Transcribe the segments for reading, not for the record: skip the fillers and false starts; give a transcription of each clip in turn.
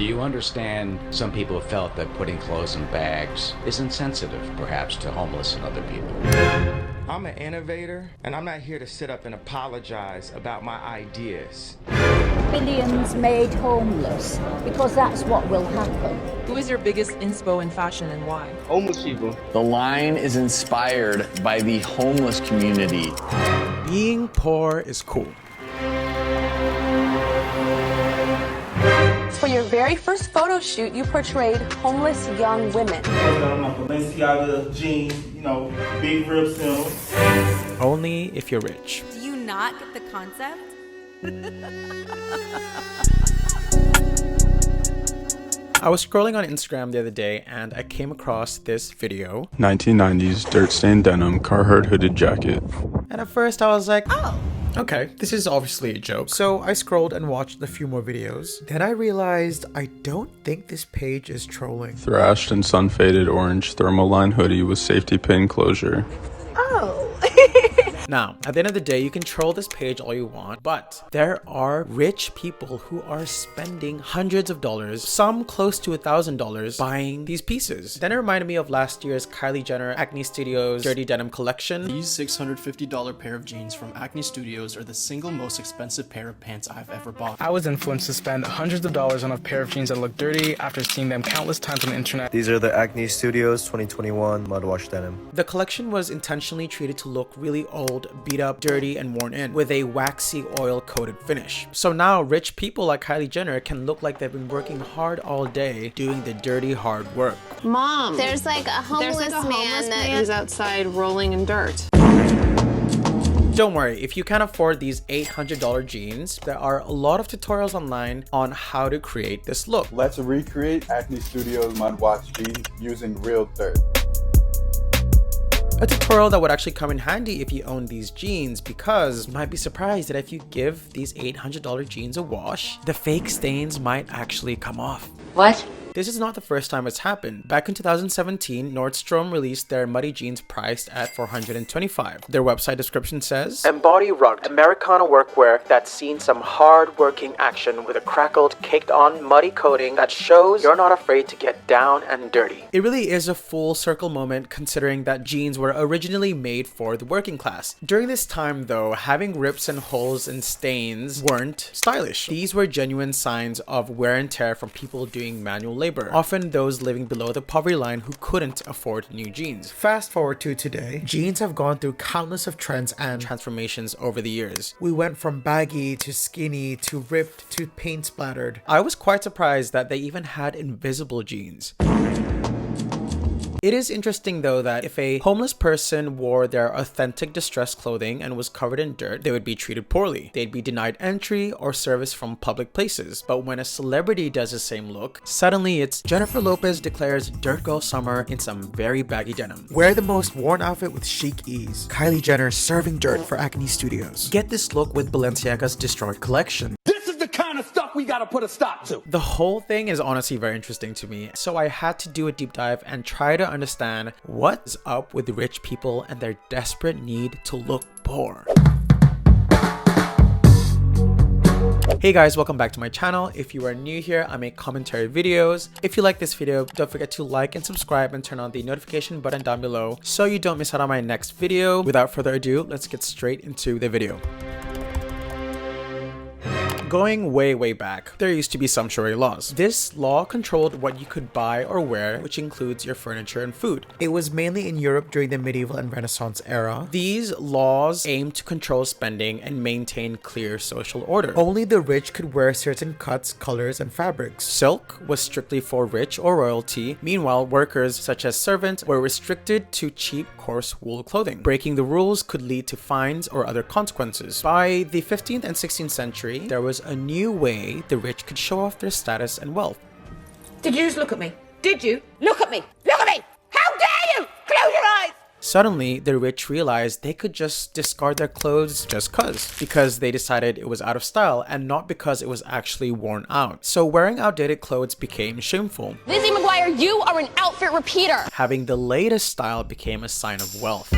Do you understand some people have felt that putting clothes in bags is insensitive, perhaps, to homeless and other people? I'm an innovator, and I'm not here to sit up and apologize about my ideas. Billions made homeless, because that's what will happen. Who is your biggest inspo in fashion and why? Homeless people. The line is inspired by the homeless community. Being poor is cool. For your very first photo shoot, you portrayed homeless young women. My Balenciaga jeans, big rib center. Only if you're rich. Do you not get the concept? I was scrolling on Instagram the other day and I came across this video. 1990s dirt stained denim Carhartt hooded jacket. And at first I was like, oh, okay, this is obviously a joke. So I scrolled and watched a few more videos. Then I realized I don't think this page is trolling. Thrashed and sun faded orange thermoline hoodie with safety pin closure. Oh. Now, at the end of the day, you can troll this page all you want, but there are rich people who are spending hundreds of dollars, some close to $1,000, buying these pieces. Then it reminded me of last year's Kylie Jenner Acne Studios Dirty Denim collection. These $650 pair of jeans from Acne Studios are the single most expensive pair of pants I've ever bought. I was influenced to spend hundreds of dollars on a pair of jeans that look dirty after seeing them countless times on the internet. These are the Acne Studios 2021 Mud Wash Denim. The collection was intentionally treated to look really old, beat up, dirty, and worn in with a waxy oil coated finish. So now rich people like Kylie Jenner can look like they've been working hard all day doing the dirty hard work. Mom, there's like a homeless man that is outside rolling in dirt. Don't worry, if you can't afford these $800 jeans, there are a lot of tutorials online on how to create this look. Let's recreate Acne Studios Mud Wash jeans using real dirt. A tutorial that would actually come in handy if you own these jeans, because you might be surprised that if you give these $800 jeans a wash, the fake stains might actually come off. What? This is not the first time it's happened. Back in 2017, Nordstrom released their muddy jeans priced at $425. Their website description says, "Embody rugged Americana workwear that's seen some hard-working action with a crackled, caked-on muddy coating that shows you're not afraid to get down and dirty." It really is a full circle moment considering that jeans were originally made for the working class. During this time though, having rips and holes and stains weren't stylish. These were genuine signs of wear and tear from people doing manual labor, often those living below the poverty line who couldn't afford new jeans. Fast forward to today, jeans have gone through countless of trends and transformations over the years. We went from baggy to skinny to ripped to paint splattered. I was quite surprised that they even had invisible jeans. It is interesting though that if a homeless person wore their authentic distressed clothing and was covered in dirt, they would be treated poorly. They'd be denied entry or service from public places. But when a celebrity does the same look, suddenly it's Jennifer Lopez declares Dirt Girl Summer in some very baggy denim. Wear the most worn outfit with chic ease. Kylie Jenner serving dirt for Acne Studios. Get this look with Balenciaga's Destroyed collection. Stuff we gotta put a stop to. The whole thing is honestly very interesting to me, so I had to do a deep dive and try to understand what's up with rich people and their desperate need to look poor. Hey guys, welcome back to my channel. If you are new here, I make commentary videos. If you like this video, don't forget to like and subscribe and turn on the notification button down below so you don't miss out on my next video. Without further ado, let's get straight into the video. Going way back, there used to be sumptuary laws. This law controlled what you could buy or wear, which includes your furniture and food. It was mainly in Europe during the medieval and Renaissance era. These laws aimed to control spending and maintain clear social order. Only the rich could wear certain cuts, colors, and fabrics. Silk was strictly for rich or royalty. Meanwhile, workers such as servants were restricted to cheap, coarse wool clothing. Breaking the rules could lead to fines or other consequences. By the 15th and 16th century, there was a new way the rich could show off their status and wealth. Did you just look at me? Did you? Look at me! Look at me! How dare you! Close your eyes! Suddenly, the rich realized they could just discard their clothes just because they decided it was out of style and not because it was actually worn out. So wearing outdated clothes became shameful. Lizzie McGuire, you are an outfit repeater. Having the latest style became a sign of wealth.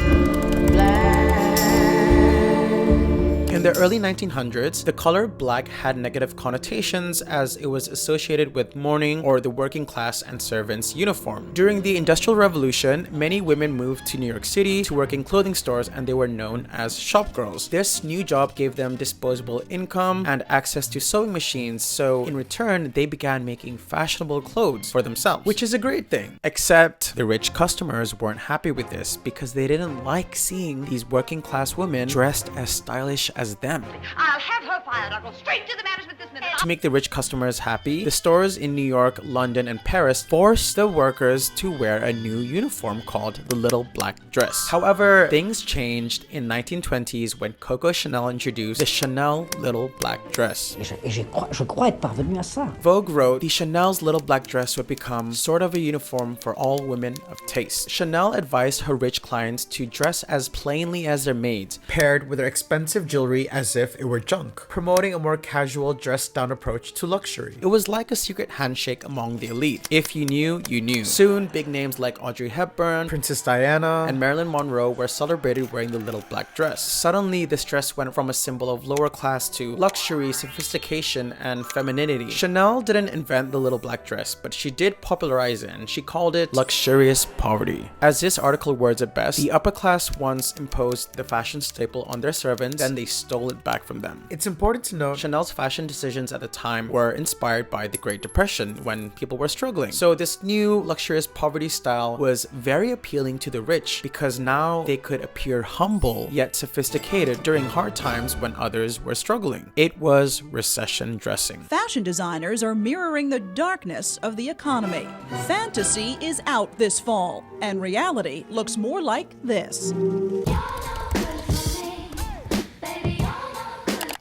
In the early 1900s, the color black had negative connotations as it was associated with mourning or the working class and servants' uniform. During the Industrial Revolution, many women moved to New York City to work in clothing stores, and they were known as shop girls. This new job gave them disposable income and access to sewing machines, so in return, they began making fashionable clothes for themselves, which is a great thing. Except the rich customers weren't happy with this because they didn't like seeing these working class women dressed as stylish as them. I'll have her fired. I'll go straight to the management this minute. To make the rich customers happy, the stores in New York, London, and Paris forced the workers to wear a new uniform called the little black dress. However, things changed in 1920s when Coco Chanel introduced the Chanel little black dress. Je crois être parvenu à ça. Vogue wrote, the Chanel's little black dress would become sort of a uniform for all women of taste. Chanel advised her rich clients to dress as plainly as their maids, paired with their expensive jewelry as if it were junk, promoting a more casual dressed-down approach to luxury. It was like a secret handshake among the elite. If you knew, you knew. Soon, big names like Audrey Hepburn, Princess Diana, and Marilyn Monroe were celebrated wearing the little black dress. Suddenly, this dress went from a symbol of lower class to luxury, sophistication, and femininity. Chanel didn't invent the little black dress, but she did popularize it, and she called it luxurious poverty. As this article words it best, the upper class once imposed the fashion staple on their servants, then they stole it back from them. It's important to note Chanel's fashion decisions at the time were inspired by the Great Depression when people were struggling. So this new luxurious poverty style was very appealing to the rich because now they could appear humble yet sophisticated during hard times when others were struggling. It was recession dressing. Fashion designers are mirroring the darkness of the economy. Fantasy is out this fall, and reality looks more like this.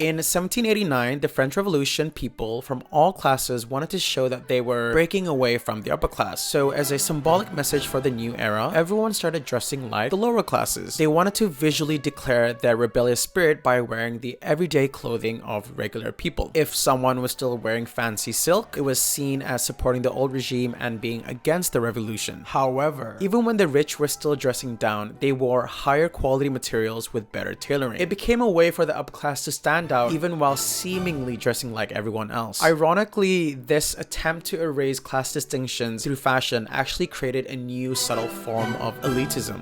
In 1789, the French Revolution, people from all classes wanted to show that they were breaking away from the upper class. So as a symbolic message for the new era, everyone started dressing like the lower classes. They wanted to visually declare their rebellious spirit by wearing the everyday clothing of regular people. If someone was still wearing fancy silk, it was seen as supporting the old regime and being against the revolution. However, even when the rich were still dressing down, they wore higher quality materials with better tailoring. It became a way for the upper class to stand out even while seemingly dressing like everyone else. Ironically, this attempt to erase class distinctions through fashion actually created a new subtle form of elitism.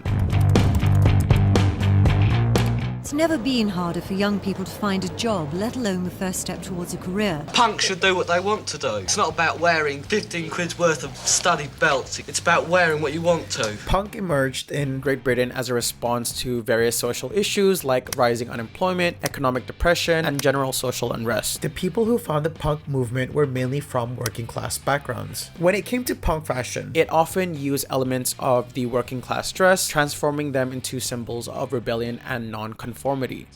It's never been harder for young people to find a job, let alone the first step towards a career. Punk should do what they want to do. It's not about wearing 15 quid's worth of studded belts. It's about wearing what you want to. Punk emerged in Great Britain as a response to various social issues like rising unemployment, economic depression, and general social unrest. The people who founded the punk movement were mainly from working class backgrounds. When it came to punk fashion, it often used elements of the working class dress, transforming them into symbols of rebellion and non-conformity.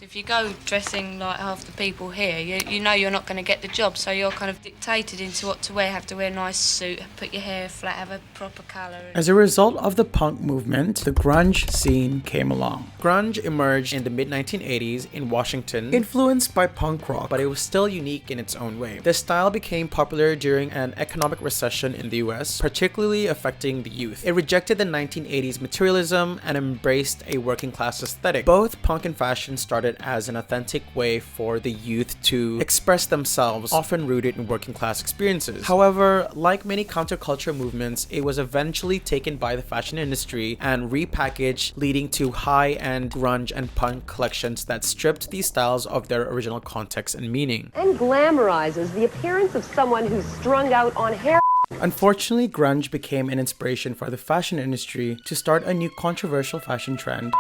If you go dressing like half the people here, you know you're not going to get the job, so you're kind of dictated into what to wear. Have to wear a nice suit, put your hair flat, have a proper colour. As a result of the punk movement, the grunge scene came along. Grunge emerged in the mid-1980s in Washington, influenced by punk rock, but it was still unique in its own way. The style became popular during an economic recession in the US, particularly affecting the youth. It rejected the 1980s materialism and embraced a working class aesthetic. Both punk and fashion started as an authentic way for the youth to express themselves, often rooted in working class experiences. However, like many counterculture movements, it was eventually taken by the fashion industry and repackaged, leading to high-end grunge and punk collections that stripped these styles of their original context and meaning. And glamorizes the appearance of someone who's strung out on hair. Unfortunately, grunge became an inspiration for the fashion industry to start a new controversial fashion trend,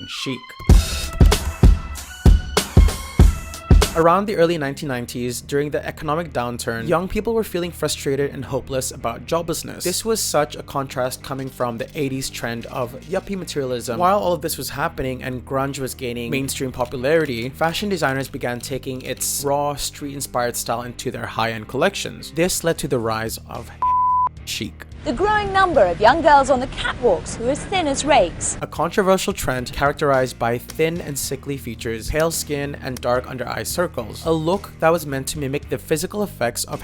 chic. Around the early 1990s, during the economic downturn, young people were feeling frustrated and hopeless about joblessness. This was such a contrast coming from the 80s trend of yuppie materialism. While all of this was happening and grunge was gaining mainstream popularity, fashion designers began taking its raw, street-inspired style into their high-end collections. This led to the rise of chic. The growing number of young girls on the catwalks who are as thin as rakes. A controversial trend characterized by thin and sickly features, pale skin, and dark under-eye circles. A look that was meant to mimic the physical effects of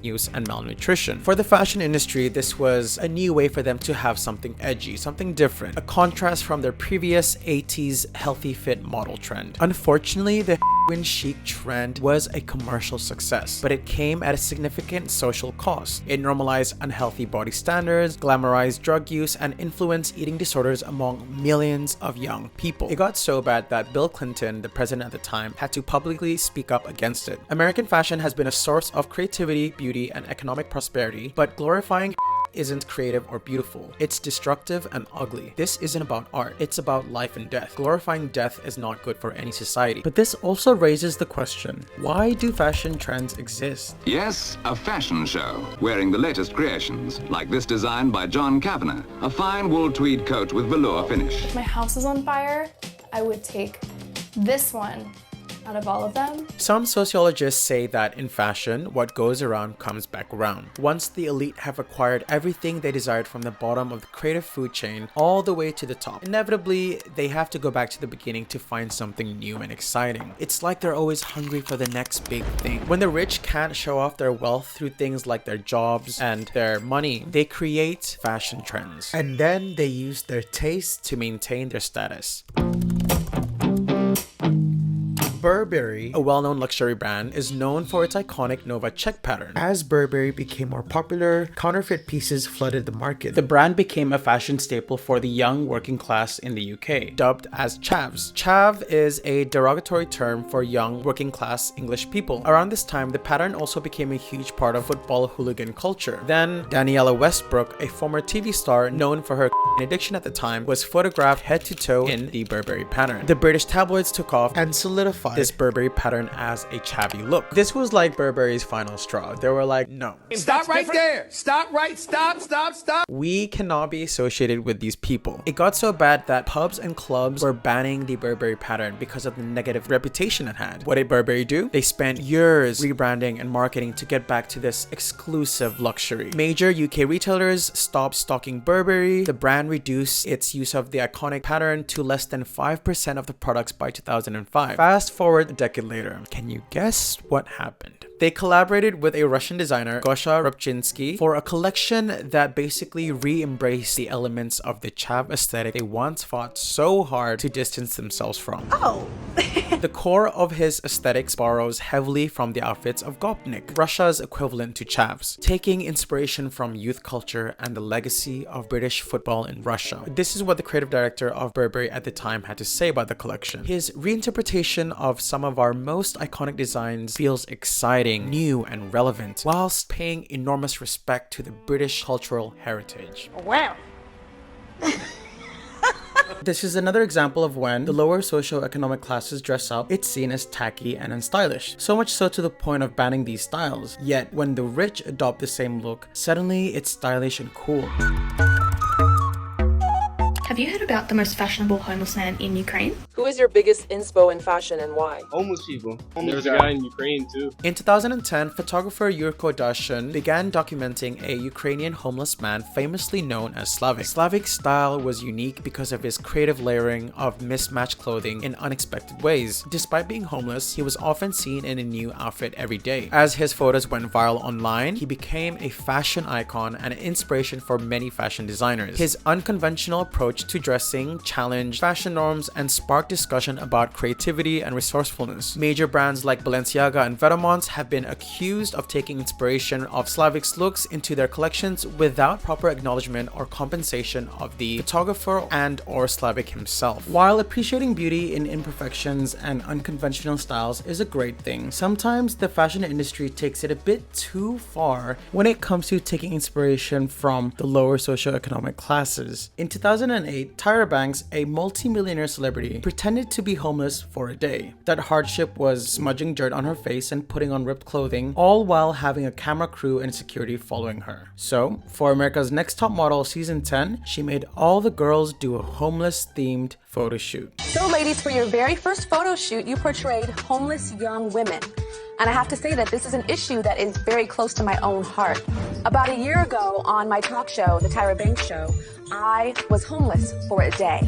use and malnutrition. For the fashion industry, this was a new way for them to have something edgy, something different, a contrast from their previous 80s healthy fit model trend. Unfortunately, the chic trend was a commercial success, but it came at a significant social cost. It normalized unhealthy body standards, glamorized drug use, and influenced eating disorders among millions of young people. It got so bad that Bill Clinton, the president at the time, had to publicly speak up against it. American fashion has been a source of creativity, beauty, and economic prosperity, but glorifying isn't creative or beautiful. It's destructive and ugly. This isn't about art. It's about life and death. Glorifying death is not good for any society. But this also raises the question, why do fashion trends exist? Yes, a fashion show, wearing the latest creations, like this design by John Kavanagh, a fine wool tweed coat with velour finish. If my house was on fire, I would take this one out of all of them. Some sociologists say that in fashion, what goes around comes back around. Once the elite have acquired everything they desired from the bottom of the creative food chain all the way to the top, inevitably they have to go back to the beginning to find something new and exciting. It's like they're always hungry for the next big thing. When the rich can't show off their wealth through things like their jobs and their money, they create fashion trends, and then they use their taste to maintain their status. Burberry, a well-known luxury brand, is known for its iconic Nova check pattern. As Burberry became more popular, counterfeit pieces flooded the market. The brand became a fashion staple for the young working class in the UK, dubbed as chavs. Chav is a derogatory term for young working class English people. Around this time, the pattern also became a huge part of football hooligan culture. Then, Daniela Westbrook, a former TV star known for her addiction at the time, was photographed head to toe in the Burberry pattern. The British tabloids took off and solidified this Burberry pattern as a chavvy look. This was like Burberry's final straw. They were like, no. Stop right there. Stop. We cannot be associated with these people. It got so bad that pubs and clubs were banning the Burberry pattern because of the negative reputation it had. What did Burberry do? They spent years rebranding and marketing to get back to this exclusive luxury. Major UK retailers stopped stocking Burberry. The brand reduced its use of the iconic pattern to less than 5% of the products by 2005. Fast forward a decade later, can you guess what happened? They collaborated with a Russian designer, Gosha Rubchinsky, for a collection that basically re-embraced the elements of the chav aesthetic they once fought so hard to distance themselves from. Oh! The core of his aesthetics borrows heavily from the outfits of Gopnik, Russia's equivalent to chavs, taking inspiration from youth culture and the legacy of British football in Russia. This is what the creative director of Burberry at the time had to say about the collection. His reinterpretation of some of our most iconic designs feels exciting, new, and relevant, whilst paying enormous respect to the British cultural heritage. Wow! This is another example of when the lower socioeconomic classes dress up, it's seen as tacky and unstylish. So much so to the point of banning these styles. Yet when the rich adopt the same look, suddenly it's stylish and cool. Have you heard about the most fashionable homeless man in Ukraine? Who is your biggest inspo in fashion and why? Homeless people. There was a guy in Ukraine too. In 2010, photographer Yurko Dashin began documenting a Ukrainian homeless man famously known as Slavik. Slavik's style was unique because of his creative layering of mismatched clothing in unexpected ways. Despite being homeless, he was often seen in a new outfit every day. As his photos went viral online, he became a fashion icon and an inspiration for many fashion designers. His unconventional approach to dressing challenged fashion norms and sparked discussion about creativity and resourcefulness. Major brands like Balenciaga and Vetements have been accused of taking inspiration of Slavik's looks into their collections without proper acknowledgement or compensation of the photographer and or Slavik himself. While appreciating beauty in imperfections and unconventional styles is a great thing, sometimes the fashion industry takes it a bit too far when it comes to taking inspiration from the lower socioeconomic classes. In 2008, Tyra Banks, a multi-millionaire celebrity, pretended to be homeless for a day. That hardship was smudging dirt on her face and putting on ripped clothing, all while having a camera crew and security following her. So, for America's Next Top Model Season 10, she made all the girls do a homeless-themed photo shoot. So ladies, for your very first photo shoot, you portrayed homeless young women. And I have to say that this is an issue that is very close to my own heart. About a year ago on my talk show, The Tyra Banks Show, I was homeless for a day.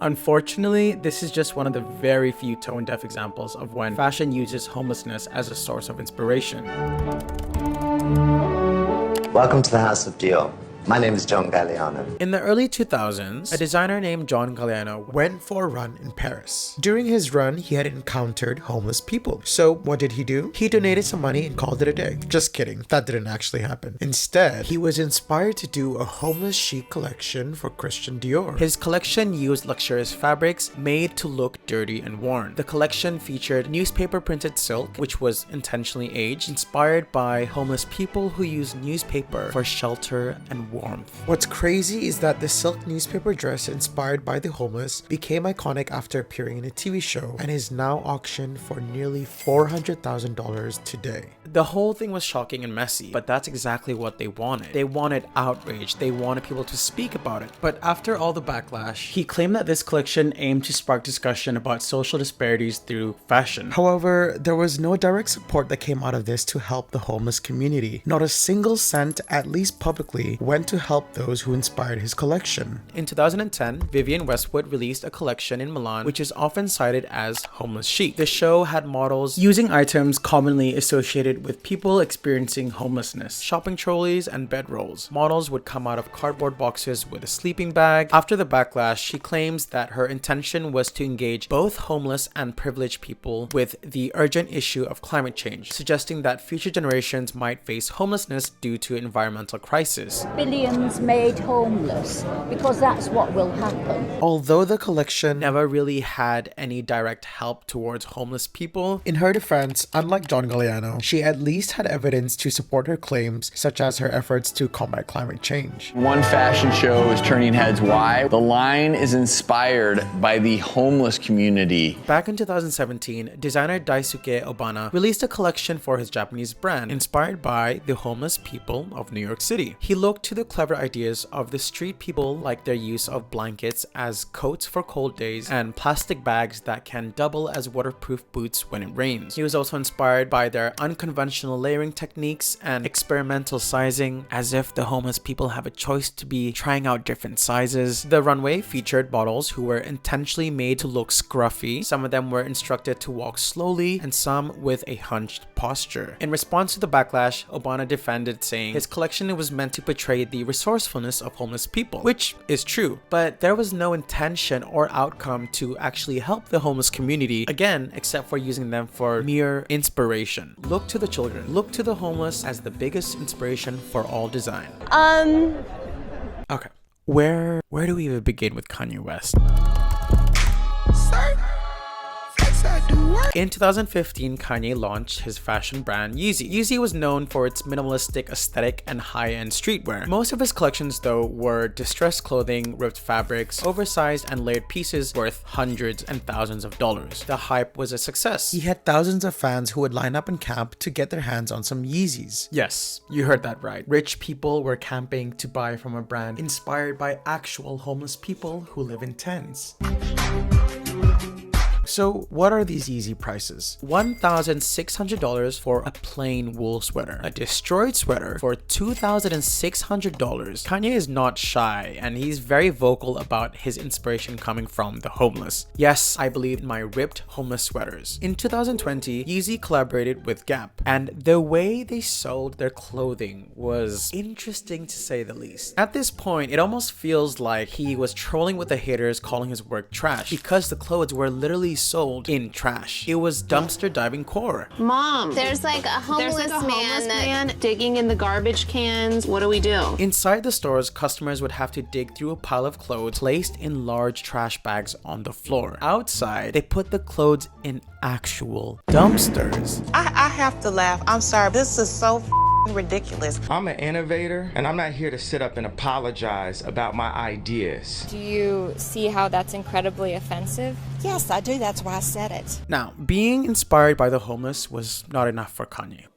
Unfortunately, this is just one of the very few tone-deaf examples of when fashion uses homelessness as a source of inspiration. Welcome to the House of Dior. My name is John Galliano. In the early 2000s, a designer named John Galliano went for a run in Paris. During his run, he had encountered homeless people. So what did he do? He donated some money and called it a day. Just kidding, that didn't actually happen. Instead, he was inspired to do a homeless chic collection for Christian Dior. His collection used luxurious fabrics made to look dirty and worn. The collection featured newspaper printed silk, which was intentionally aged, inspired by homeless people who used newspaper for shelter and warmth. What's crazy is that the silk newspaper dress inspired by the homeless became iconic after appearing in a TV show and is now auctioned for nearly $400,000 today. The whole thing was shocking and messy, but that's exactly what they wanted. They wanted outrage. They wanted people to speak about it. But after all the backlash, he claimed that this collection aimed to spark discussion about social disparities through fashion. However, there was no direct support that came out of this to help the homeless community. Not a single cent, at least publicly, went to help those who inspired his collection. In 2010, Vivienne Westwood released a collection in Milan, which is often cited as homeless chic. The show had models using items commonly associated with people experiencing homelessness: shopping trolleys and bedrolls. Models would come out of cardboard boxes with a sleeping bag. After the backlash, she claims that her intention was to engage both homeless and privileged people with the urgent issue of climate change, suggesting that future generations might face homelessness due to environmental crisis. Billions made homeless, because that's what will happen. Although the collection never really had any direct help towards homeless people, in her defense, unlike John Galliano, she at least had evidence to support her claims, such as her efforts to combat climate change. One fashion show is turning heads. Why? The line is inspired by the homeless community. Back in 2017, designer Daisuke Obana released a collection for his Japanese brand, inspired by the homeless people of New York City. He looked to the clever ideas of the street people, like their use of blankets as coats for cold days and plastic bags that can double as waterproof boots when it rains. He was also inspired by their unconventional layering techniques and experimental sizing, as if the homeless people have a choice to be trying out different sizes. The runway featured models who were intentionally made to look scruffy. Some of them were instructed to walk slowly and some with a hunched posture. In response to the backlash, Obana defended, saying his collection was meant to portray the resourcefulness of homeless people, which is true, but there was no intention or outcome to actually help the homeless community, again, except for using them for mere inspiration. Look to the children, look to the homeless as the biggest inspiration for all design. Okay, where do we even begin with Kanye West? In 2015, Kanye launched his fashion brand Yeezy. Yeezy was known for its minimalistic aesthetic and high-end streetwear. Most of his collections, though, were distressed clothing, ripped fabrics, oversized and layered pieces worth hundreds and thousands of dollars. The hype was a success. He had thousands of fans who would line up in camp to get their hands on some Yeezys. Yes, you heard that right. Rich people were camping to buy from a brand inspired by actual homeless people who live in tents. So what are these Yeezy prices? $1,600 for a plain wool sweater. A destroyed sweater for $2,600. Kanye is not shy, and he's very vocal about his inspiration coming from the homeless. Yes, I believe in my ripped homeless sweaters. In 2020, Yeezy collaborated with Gap, and the way they sold their clothing was interesting to say the least. At this point, it almost feels like he was trolling with the haters, calling his work trash, because the clothes were literally sold in trash. It was dumpster diving core. Mom, there's like a homeless man digging in the garbage cans. What do we do? Inside the stores, customers would have to dig through a pile of clothes placed in large trash bags on the floor. Outside, they put the clothes in actual dumpsters. I have to laugh. I'm sorry. This is so ridiculous. I'm an innovator, and I'm not here to sit up and apologize about my ideas. Do you see how that's incredibly offensive? Yes, I do. That's why I said it. Now, being inspired by the homeless was not enough for Kanye.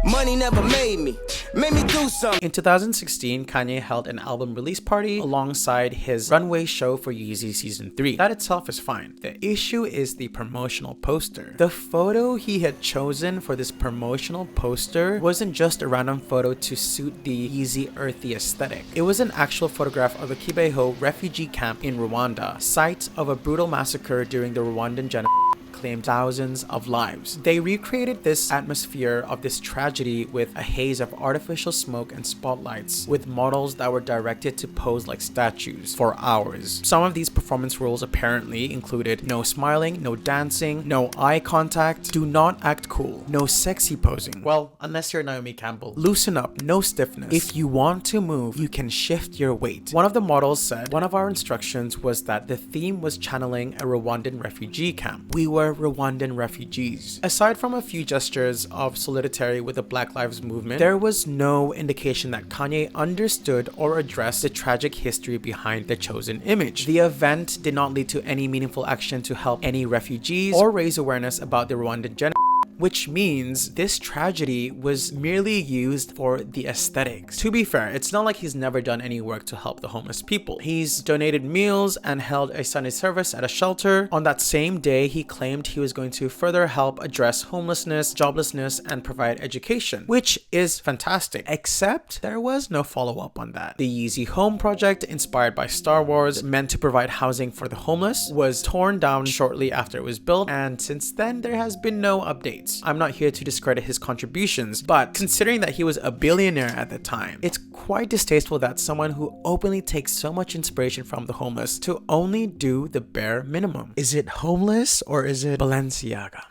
Money never made me do something. In 2016, Kanye held an album release party alongside his runway show for Yeezy Season 3. That itself is fine. The issue is the promotional poster. The photo he had chosen for this promotional poster wasn't just a random photo to suit the Yeezy earthy aesthetic. It was an actual photograph of a Kibeho refugee camp in Rwanda, site of a brutal massacre during the Rwandan genocide claimed thousands of lives. They recreated this atmosphere of this tragedy with a haze of artificial smoke and spotlights, with models that were directed to pose like statues for hours. Some of these performance rules apparently included no smiling, no dancing, no eye contact, do not act cool, no sexy posing. Well, unless you're Naomi Campbell. Loosen up, no stiffness. If you want to move, you can shift your weight. One of the models said, one of our instructions was that the theme was channeling a Rwandan refugee camp. We were Rwandan refugees. Aside from a few gestures of solidarity with the Black Lives Movement, there was no indication that Kanye understood or addressed the tragic history behind the chosen image. The event did not lead to any meaningful action to help any refugees or raise awareness about the Rwandan genocide, which means this tragedy was merely used for the aesthetics. To be fair, it's not like he's never done any work to help the homeless people. He's donated meals and held a Sunday service at a shelter. On that same day, he claimed he was going to further help address homelessness, joblessness, and provide education, which is fantastic, except there was no follow-up on that. The Yeezy Home project, inspired by Star Wars, meant to provide housing for the homeless, was torn down shortly after it was built, and since then, there has been no updates. I'm not here to discredit his contributions, but considering that he was a billionaire at the time, it's quite distasteful that someone who openly takes so much inspiration from the homeless to only do the bare minimum. Is it homeless or is it Balenciaga?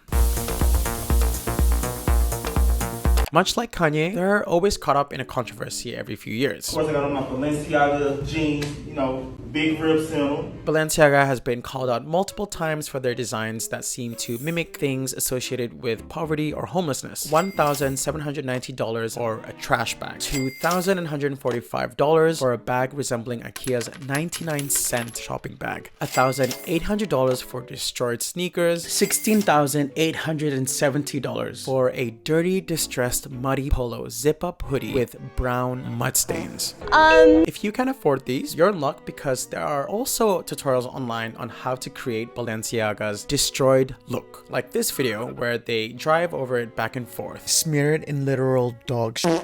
Much like Kanye, they're always caught up in a controversy every few years. Of course, I got on my Balenciaga jeans, big ribs in them. Balenciaga has been called out multiple times for their designs that seem to mimic things associated with poverty or homelessness. $1,790 for a trash bag, $2,145 for a bag resembling IKEA's 99-cent shopping bag, $1,800 for destroyed sneakers, $16,870 for a dirty, distressed, muddy polo zip-up hoodie with brown mud stains. If you can afford these, you're in luck because there are also tutorials online on how to create Balenciaga's destroyed look, like this video where they drive over it back and forth, smear it in literal dog shit,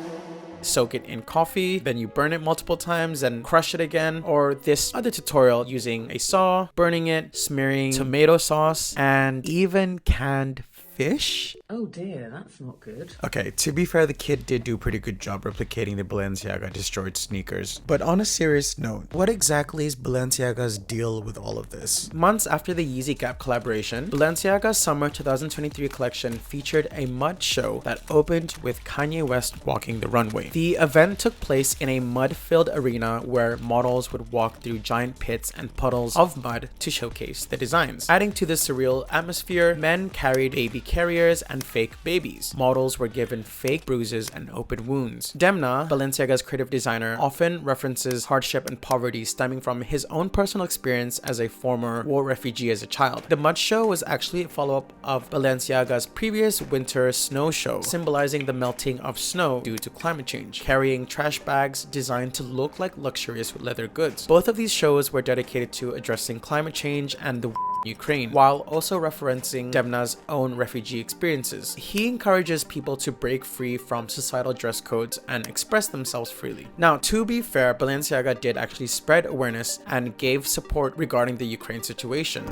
soak it in coffee, then you burn it multiple times and crush it again, or this other tutorial using a saw, burning it, smearing tomato sauce, and even canned fish. Oh dear, that's not good. Okay, to be fair, the kid did do a pretty good job replicating the Balenciaga destroyed sneakers. But on a serious note, what exactly is Balenciaga's deal with all of this? Months after the Yeezy Gap collaboration, Balenciaga's summer 2023 collection featured a mud show that opened with Kanye West walking the runway. The event took place in a mud-filled arena where models would walk through giant pits and puddles of mud to showcase the designs. Adding to the surreal atmosphere, men carried baby carriers and fake babies. Models were given fake bruises and open wounds. Demna, Balenciaga's creative designer, often references hardship and poverty stemming from his own personal experience as a former war refugee as a child. The mud show was actually a follow-up of Balenciaga's previous winter snow show, symbolizing the melting of snow due to climate change, carrying trash bags designed to look like luxurious leather goods. Both of these shows were dedicated to addressing climate change and the Ukraine, while also referencing Demna's own refugee experiences. He encourages people to break free from societal dress codes and express themselves freely. Now, to be fair, Balenciaga did actually spread awareness and gave support regarding the Ukraine situation.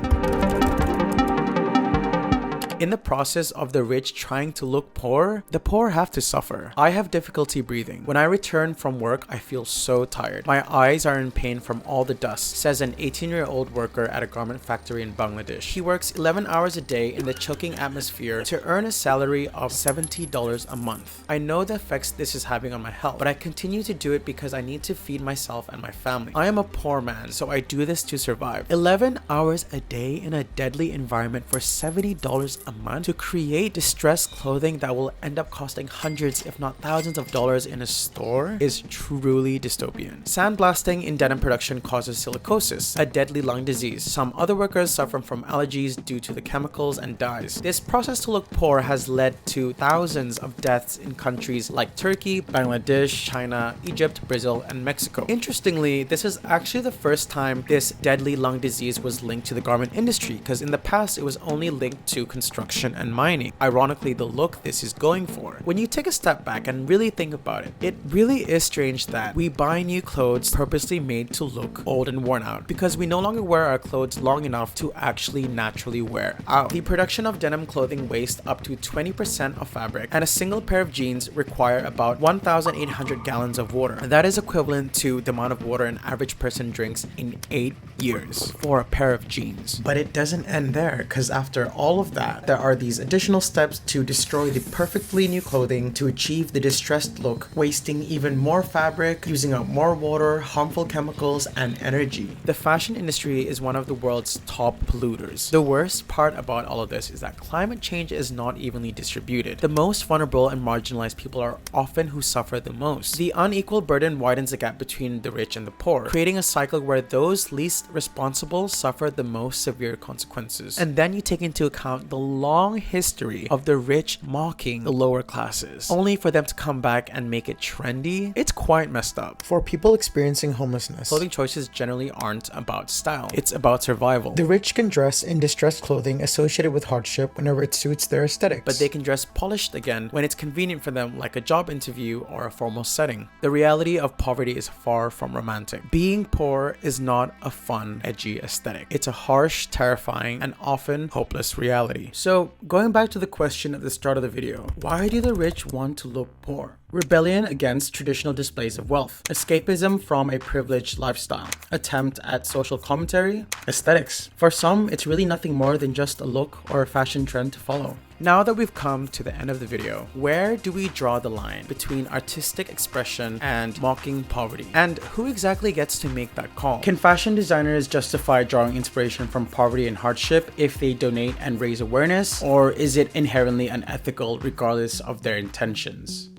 In the process of the rich trying to look poor, the poor have to suffer. I have difficulty breathing. When I return from work, I feel so tired. My eyes are in pain from all the dust, says an 18-year-old worker at a garment factory in Bangladesh. He works 11 hours a day in the choking atmosphere to earn a salary of $70 a month. I know the effects this is having on my health, but I continue to do it because I need to feed myself and my family. I am a poor man, so I do this to survive. 11 hours a day in a deadly environment for $70 a month to create distressed clothing that will end up costing hundreds if not thousands of dollars in a store is truly dystopian. Sandblasting in denim production causes silicosis, a deadly lung disease. Some other workers suffer from allergies due to the chemicals and dyes. This process to look poor has led to thousands of deaths in countries like Turkey, Bangladesh, China, Egypt, Brazil, and Mexico. Interestingly, this is actually the first time this deadly lung disease was linked to the garment industry, because in the past it was only linked to construction and mining. Ironically, the look this is going for. When you take a step back and really think about it, it really is strange that we buy new clothes purposely made to look old and worn out because we no longer wear our clothes long enough to actually naturally wear out. The production of denim clothing wastes up to 20% of fabric, and a single pair of jeans require about 1,800 gallons of water. That is equivalent to the amount of water an average person drinks in 8 years for a pair of jeans. But it doesn't end there, because after all of that, there are these additional steps to destroy the perfectly new clothing to achieve the distressed look, wasting even more fabric, using up more water, harmful chemicals, and energy. The fashion industry is one of the world's top polluters. The worst part about all of this is that climate change is not evenly distributed. The most vulnerable and marginalized people are often who suffer the most. The unequal burden widens the gap between the rich and the poor, creating a cycle where those least responsible suffer the most severe consequences. And then you take into account the long history of the rich mocking the lower classes, only for them to come back and make it trendy. It's quite messed up. For people experiencing homelessness, clothing choices generally aren't about style. It's about survival. The rich can dress in distressed clothing associated with hardship whenever it suits their aesthetics, but they can dress polished again when it's convenient for them, like a job interview or a formal setting. The reality of poverty is far from romantic. Being poor is not a fun, edgy aesthetic. It's a harsh, terrifying, and often hopeless reality. So, going back to the question at the start of the video, why do the rich want to look poor? Rebellion against traditional displays of wealth, escapism from a privileged lifestyle, attempt at social commentary, aesthetics. For some, it's really nothing more than just a look or a fashion trend to follow. Now that we've come to the end of the video, where do we draw the line between artistic expression and mocking poverty? And who exactly gets to make that call? Can fashion designers justify drawing inspiration from poverty and hardship if they donate and raise awareness? Or is it inherently unethical regardless of their intentions?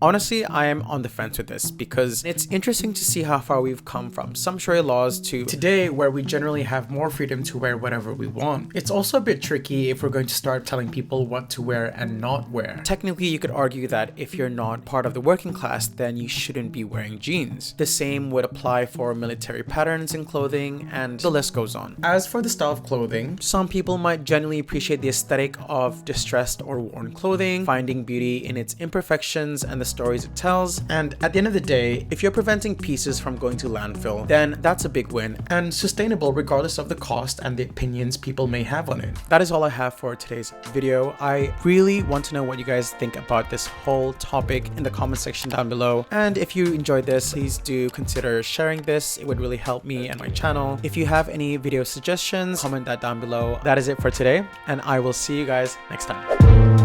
Honestly, I am on the fence with this because it's interesting to see how far we've come from sumptuary laws to today, where we generally have more freedom to wear whatever we want. It's also a bit tricky if we're going to start telling people what to wear and not wear. Technically, you could argue that if you're not part of the working class, then you shouldn't be wearing jeans. The same would apply for military patterns in clothing, and the list goes on. As for the style of clothing, some people might genuinely appreciate the aesthetic of distressed or worn clothing, finding beauty in its imperfections and the stories it tells. And at the end of the day, if you're preventing pieces from going to landfill, then that's a big win and sustainable regardless of the cost and the opinions people may have on it. That is all I have for today's video. I really want to know what you guys think about this whole topic in the comment section down below. And if you enjoyed this, please do consider sharing this. It would really help me and my channel. If you have any video suggestions, comment that down below. That is it for today, and I will see you guys next time.